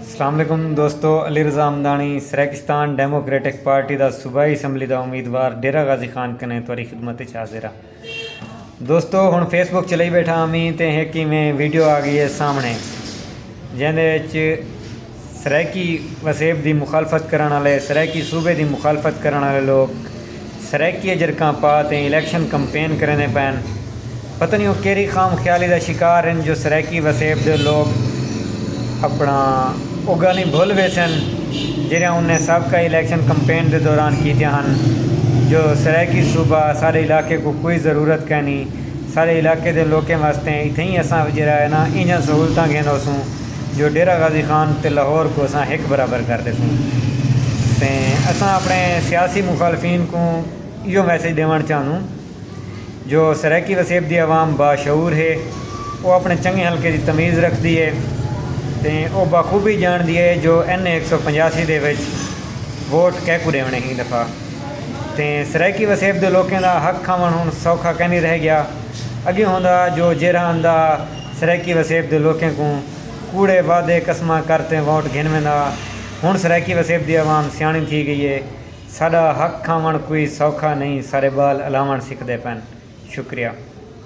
अस्सलाम वालेकुम दोस्तों, अली रज़ा हमदानी सराकिस्तान डेमोक्रेटिक पार्टी का सूबाई असैम्बली का उम्मीदवार डेरा गाजी खान कने तुहारी खिदमत हाजिर हाँ। दोस्तों हुण फेसबुक चलाई बैठा अमी तो एक में वीडियो आ गई है सामने जिहदे सराइकी वसेब की मुखालफत करने वाले सराइकी सूबे की मुखालफत करने वाले लोग सराइकी जरका पा ते इलैक्शन कंपेन करने पैन। पता नहीं वो केरी खाम ख्याली का शिकार हैं जो सराइकी वसेब के लोग अपना उगा नहीं भुल गए सन जिन्हें उन्हें सबका इलैक्शन कंपेन के दौरान कीतियां हैं। जो सराइकी सूबा सारे इलाके को कोई ज़रूरत कै नहीं, सारे इलाके के लोगों वास्ते इतें ही असा जरा है ना इन सहूलत घेंदोसूँ जो डेरा गाजी खान ते लाहौर को असा एक बराबर कर देसूँ। तो असा अपने सियासी मुखालफिन को यो मैसेज देवन चाहूँ जो सराइकी वसेब की आवाम बाशऊर है, वो अपने चंगे हल्के की तमीज़ रखती है तो वह बखूबी जानती है जो NA 185 के वोट कैकू देने ही दफ़ा। तो सराइकी वसेब के लोगों का हक खावन हूँ सौखा कह नहीं रह गया। अगे होंदा जो जेरा आंदा सराइकी वसेब के लोगों को कूड़े वादे कसमा करते वोट गिन में हूँ सराइकी वसेब की आवाम सियाणी थी गई है। साडा हक खावन कोई सौखा नहीं, सारे बाल अलावन सीखते पैन। शुक्रिया।